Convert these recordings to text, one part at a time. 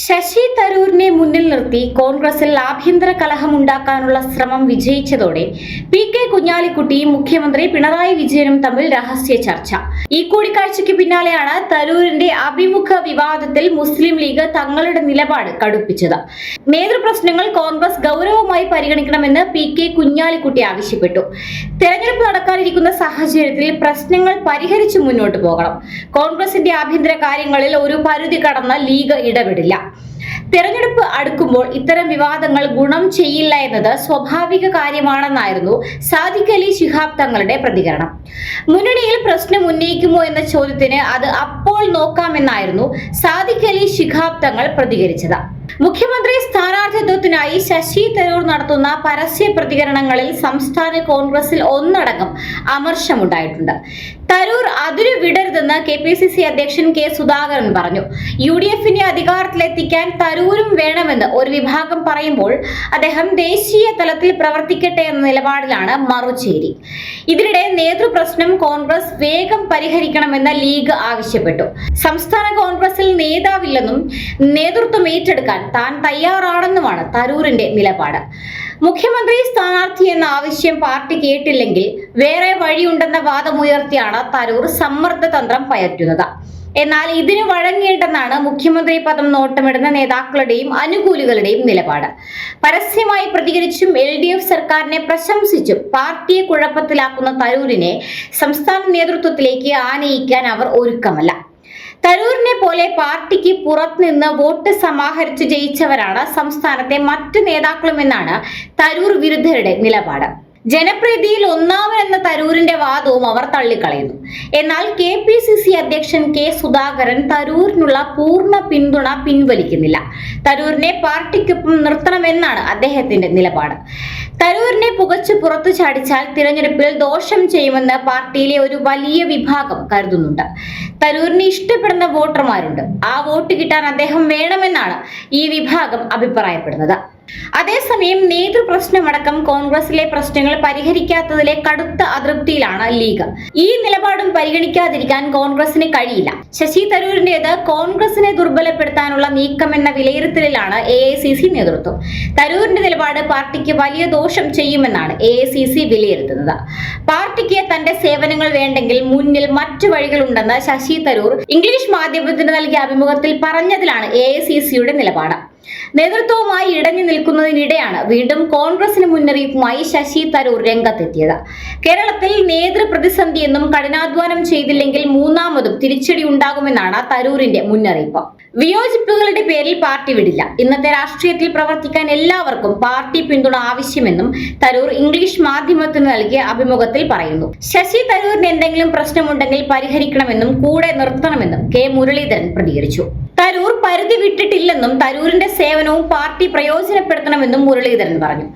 ശശി തരൂരിനെ മുന്നിൽ നിർത്തി കോൺഗ്രസിൽ ആഭ്യന്തര കലഹമുണ്ടാക്കാനുള്ള ശ്രമം വിജയിച്ചതോടെ പി കെ കുഞ്ഞാലിക്കുട്ടിയും മുഖ്യമന്ത്രി പിണറായി വിജയനും തമ്മിൽ രഹസ്യ ചർച്ച. ഈ കൂടിക്കാഴ്ചയ്ക്ക് പിന്നാലെയാണ് തരൂരിന്റെ അഭിമുഖ വിവാദത്തിൽ മുസ്ലിം ലീഗ് തങ്ങളുടെ നിലപാട് കടുപ്പിച്ചത്. നേതൃപ്രശ്നങ്ങൾ കോൺഗ്രസ് ഗൗരവമായി പരിഗണിക്കണമെന്ന് പി കെ കുഞ്ഞാലിക്കുട്ടി ആവശ്യപ്പെട്ടു. തെരഞ്ഞെടുപ്പ് നടക്കാനിരിക്കുന്ന സാഹചര്യത്തിൽ പ്രശ്നങ്ങൾ പരിഹരിച്ച് മുന്നോട്ട് പോകണം. കോൺഗ്രസിന്റെ ആഭ്യന്തര കാര്യങ്ങളിൽ ഒരു പരിധി കടന്ന് ലീഗ് ഇടപെടില്ല. തെരഞ്ഞെടുപ്പ് അടുക്കുമ്പോൾ ഇത്തരം വിവാദങ്ങൾ ഗുണം ചെയ്യില്ല എന്നത് സ്വാഭാവിക കാര്യമാണെന്നായിരുന്നു സാദിഖ് അലി ശിഹാബ് തങ്ങളുടെ പ്രതികരണം. മുന്നണിയിൽ പ്രശ്നം ഉന്നയിക്കുമോ എന്ന ചോദ്യത്തിന് അത് അപ്പോൾ നോക്കാമെന്നായിരുന്നു സാദിഖ് അലി ശിഹാബ് തങ്ങൾ പ്രതികരിച്ചത്. മുഖ്യമന്ത്രി സ്ഥാനാർത്ഥിത്വത്തിനായി ശശി തരൂർ നടത്തുന്ന പരസ്യ പ്രതികരണങ്ങളിൽ സംസ്ഥാന കോൺഗ്രസിൽ ഒന്നടങ്കം അമർഷമുണ്ടായിട്ടുണ്ട്. തരൂർ അതിരു വിടരുതെന്ന് KPCC അധ്യക്ഷൻ കെ സുധാകരൻ പറഞ്ഞു. UDFനെ അധികാരത്തിലെത്തിക്കാൻ തരൂരും വേണമെന്ന് ഒരു വിഭാഗം പറയുമ്പോൾ അദ്ദേഹം ദേശീയ തലത്തിൽ പ്രവർത്തിക്കട്ടെ എന്ന നിലപാടിലാണ് മറുചേരി. ഇതിനിടെ നേതൃപ്രശ്നം കോൺഗ്രസ് വേഗം പരിഹരിക്കണമെന്ന് ലീഗ് ആവശ്യപ്പെട്ടു. സംസ്ഥാന കോൺഗ്രസിൽ നേതാവില്ലെന്നും നേതൃത്വം ഏറ്റെടുക്കാൻ താൻ തയ്യാറാണെന്നുമാണ് തരൂരിന്റെ നിലപാട്. മുഖ്യമന്ത്രി സ്ഥാനാർത്ഥി എന്ന ആവശ്യം പാർട്ടി കേട്ടില്ലെങ്കിൽ വേറെ വഴിയുണ്ടെന്ന വാദമുയർത്തിയാണ് തരൂർ സമ്മർദ്ദ തന്ത്രം പയറ്റുന്നത്. എന്നാൽ ഇതിന് വഴങ്ങേണ്ടെന്നാണ് മുഖ്യമന്ത്രി പദം നോട്ടമിടുന്ന നേതാക്കളുടെയും അനുകൂലികളുടെയും നിലപാട്. പരസ്യമായി പ്രതികരിച്ചും LDF സർക്കാരിനെ പ്രശംസിച്ചും പാർട്ടിയെ കുഴപ്പത്തിലാക്കുന്ന തരൂരിനെ സംസ്ഥാന നേതൃത്വത്തിലേക്ക് ആനയിക്കാൻ അവർ ഒരുക്കമല്ല. തരൂരിനെ പോലെ പാർട്ടിക്ക് പുറത്തുനിന്ന് വോട്ട് സമാഹരിച്ച് ജയിച്ചവരാണ് സംസ്ഥാനത്തെ മറ്റ് നേതാക്കളുമെന്നാണ് തരൂർ വിരുദ്ധരുടെ നിലപാട്. ജനപ്രീതിയിൽ ഒന്നാമനെന്ന തരൂരിന്റെ വാദവും അവർ തള്ളിക്കളയുന്നു. എന്നാൽ KPCC അധ്യക്ഷൻ കെ സുധാകരൻ തരൂരിനുള്ള പൂർണ്ണ പിന്തുണ പിൻവലിക്കുന്നില്ല. തരൂരിനെ പാർട്ടിക്കൊപ്പം നിർത്തണമെന്നാണ് അദ്ദേഹത്തിന്റെ നിലപാട്. തരൂരിനെ പുകച്ചു പുറത്തു ചാടിച്ചാൽ തിരഞ്ഞെടുപ്പിൽ ദോഷം ചെയ്യുമെന്ന് പാർട്ടിയിലെ ഒരു വലിയ വിഭാഗം കരുതുന്നുണ്ട്. തരൂരിനെ ഇഷ്ടപ്പെടുന്ന വോട്ടർമാരുണ്ട്. ആ വോട്ട് കിട്ടാൻ അദ്ദേഹം വേണമെന്നാണ് ഈ വിഭാഗം അഭിപ്രായപ്പെടുന്നത്. അതേസമയം നേതൃപ്രശ്നമടക്കം കോൺഗ്രസിലെ പ്രശ്നങ്ങൾ പരിഹരിക്കാത്തതിലെ കടുത്ത അതൃപ്തിയിലാണ് ലീഗ്. ഈ നിലപാടും പരിഗണിക്കാതിരിക്കാൻ കോൺഗ്രസിന് കഴിയില്ല. ശശി തരൂരിന്റേത് കോൺഗ്രസിനെ ദുർബലപ്പെടുത്താനുള്ള നീക്കമെന്ന വിലയിരുത്തലിലാണ് AICC നേതൃത്വം. തരൂരിന്റെ നിലപാട് പാർട്ടിക്ക് വലിയ ദോഷം ചെയ്യുമെന്നാണ് AICC വിലയിരുത്തുന്നത്. പാർട്ടിക്ക് തന്റെ സേവനങ്ങൾ വേണ്ടെങ്കിൽ മുന്നിൽ മറ്റു വഴികളുണ്ടെന്ന് ശശി തരൂർ ഇംഗ്ലീഷ് മാധ്യമത്തിന് നൽകിയ അഭിമുഖത്തിൽ പറഞ്ഞതിലാണ് AICCയുടെ നിലപാട്. നേതൃത്വവുമായി ഇടഞ്ഞു നിൽക്കുന്നതിനിടെയാണ് വീണ്ടും കോൺഗ്രസിന് മുന്നറിയിപ്പുമായി ശശി തരൂർ രംഗത്തെത്തിയത്. കേരളത്തിൽ നേതൃപ്രതിസന്ധി എന്നും കഠിനാധ്വാനം ചെയ്തില്ലെങ്കിൽ മൂന്നാമതും തിരിച്ചടി ഉണ്ടാകുമെന്നാണ് തരൂരിന്റെ മുന്നറിയിപ്പ്. വിയോജിപ്പുകളുടെ പേരിൽ പാർട്ടി വിടില്ല. ഇന്നത്തെ രാഷ്ട്രീയത്തിൽ പ്രവർത്തിക്കാൻ എല്ലാവർക്കും പാർട്ടി പിന്തുണ ആവശ്യമെന്നും തരൂർ ഇംഗ്ലീഷ് മാധ്യമത്തിന് നൽകിയ അഭിമുഖത്തിൽ പറയുന്നു. ശശി തരൂരിന് എന്തെങ്കിലും പ്രശ്നമുണ്ടെങ്കിൽ പരിഹരിക്കണമെന്നും കൂടെ നിർത്തണമെന്നും കെ മുരളീധരൻ പ്രതികരിച്ചു. തരൂർ പരിധി വിട്ടിട്ടില്ലെന്നും തരൂരിന്റെ സേവനവും പാർട്ടി പ്രയോജനപ്പെടുത്തണമെന്നും മുരളീധരൻ പറഞ്ഞു.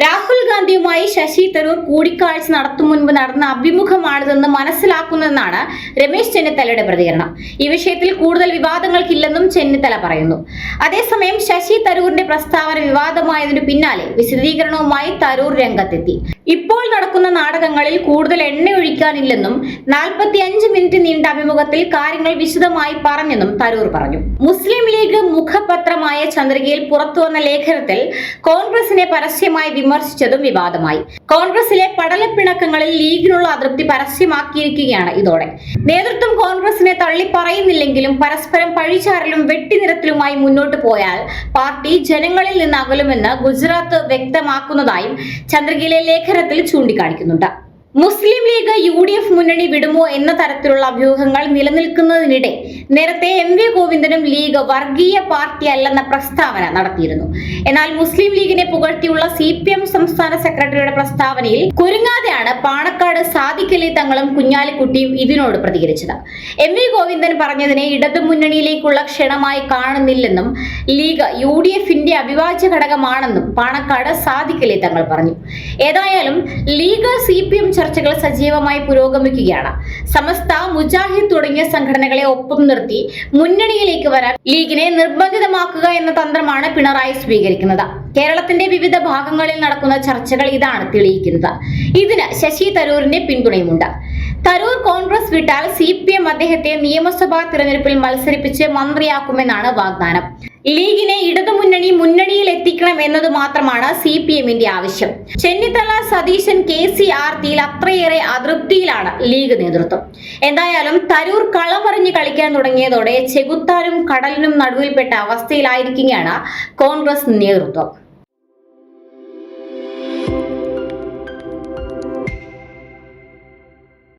രാഹുൽ ഗാന്ധിയുമായി ശശി തരൂർ കൂടിക്കാഴ്ച നടത്തും മുൻപ് നടന്ന അഭിമുഖമാണിതെന്ന് മനസ്സിലാക്കുന്നതെന്നാണ് രമേശ് ചെന്നിത്തലയുടെ പ്രതികരണം. ഈ വിഷയത്തിൽ കൂടുതൽ വിവാദങ്ങൾക്കില്ലെന്നും ചെന്നിത്തല പറയുന്നു. അതേസമയം ശശി തരൂരിന്റെ പ്രസ്താവന വിവാദമായതിനു പിന്നാലെ വിശദീകരണവുമായി തരൂർ രംഗത്തെത്തി. ഇപ്പോൾ നടക്കുന്ന നാടകങ്ങളിൽ കൂടുതൽ എണ്ണയൊഴിക്കാനില്ലെന്നും 45 മിനിറ്റ് നീണ്ട അഭിമുഖത്തിൽ കാര്യങ്ങൾ വിശദമായി പറഞ്ഞെന്നും തരൂർ പറഞ്ഞു. മുസ്ലിം ലീഗ് മുഖപത്രമായ ചന്ദ്രികയിൽ പുറത്തുവന്ന ലേഖനത്തിൽ കോൺഗ്രസിനെ പരസ്യമായി വിമർശിച്ചതും വിവാദമായി. കോൺഗ്രസിലെ പടലപ്പിണക്കങ്ങളിൽ ലീഗിനുള്ള അതൃപ്തി പരസ്യമാക്കിയിരിക്കുകയാണ് ഇതോടെ. നേതൃത്വം കോൺഗ്രസിനെ തള്ളിപ്പറയുന്നില്ലെങ്കിലും പരസ്പരം പഴിചാരലും വെട്ടിനിരത്തലുമായി മുന്നോട്ട് പോയാൽ പാർട്ടി ജനങ്ങളിൽ നിന്ന് അകലുമെന്ന് ഗുജറാത്ത് വ്യക്തമാക്കുന്നതായും ചന്ദ്രികയിലെ ലേഖനത്തിൽ ചൂണ്ടിക്കാണിക്കുന്നുണ്ട്. മുസ്ലിം ലീഗ് UDF മുന്നണി വിടുമോ എന്ന തരത്തിലുള്ള അഭ്യൂഹങ്ങൾ നിലനിൽക്കുന്നതിനിടെ നേരത്തെ MV ഗോവിന്ദനും ലീഗ് വർഗീയ പാർട്ടി അല്ലെന്ന പ്രസ്താവന നടത്തിയിരുന്നു. എന്നാൽ മുസ്ലിം ലീഗിനെ പുകഴ്ത്തിയുള്ള CPM സംസ്ഥാന സെക്രട്ടറിയുടെ പ്രസ്താവനയിൽ കുരുങ്ങാതെയാണ് പാണക്കാട് സാദിഖ് അലി തങ്ങളും കുഞ്ഞാലിക്കുട്ടിയും ഇതിനോട് പ്രതികരിച്ചത്. MV ഗോവിന്ദൻ പറഞ്ഞതിനെ ഇടതു മുന്നണിയിലേക്കുള്ള ക്ഷണമായി കാണുന്നില്ലെന്നും ലീഗ് UDFന്റെ അവിഭാജ്യ ഘടകമാണെന്നും പാണക്കാട് സാദിഖ് അലി തങ്ങൾ പറഞ്ഞു. ഏതായാലും ലീഗ് CPM ചർച്ചകൾ സജീവമായി പുരോഗമിക്കുകയാണ്. സമസ്ത, മുജാഹിദ് തുടങ്ങിയ സംഘടനകളെ ഒപ്പം നിർത്തി മുന്നണിയിലേക്ക് വരാൻ ലീഗിനെ നിർബന്ധിതമാക്കുക എന്ന തന്ത്രമാണ് പിണറായി സ്വീകരിക്കുന്നത്. കേരളത്തിന്റെ വിവിധ ഭാഗങ്ങളിൽ നടക്കുന്ന ചർച്ചകൾ ഇതാണ് തെളിയിക്കുന്നത്. ഇതിന് ശശി തരൂരിന്റെ പിന്തുണയുമുണ്ട്. തരൂർ കോൺഗ്രസ് വിട്ടാൽ CPM അദ്ദേഹത്തെ നിയമസഭാ തിരഞ്ഞെടുപ്പിൽ മത്സരിപ്പിച്ച് മന്ത്രിയാക്കുമെന്നാണ് വാഗ്ദാനം. ലീഗിനെ ഇടതുമുന്നണി മുന്നണിയിൽ എത്തിക്കണം എന്നത് മാത്രമാണ് CPMന്റെ ആവശ്യം. ചെന്നിത്തല, സതീശൻ, KC ആർത്തിയിൽ അത്രയേറെ അതൃപ്തിയിലാണ് ലീഗ് നേതൃത്വം. എന്തായാലും തരൂർ കളമറിഞ്ഞ് കളിക്കാൻ തുടങ്ങിയതോടെ ചെകുത്താനും കടലിനും നടുവിൽപ്പെട്ട അവസ്ഥയിലായിരിക്കുകയാണ് കോൺഗ്രസ് നേതൃത്വം.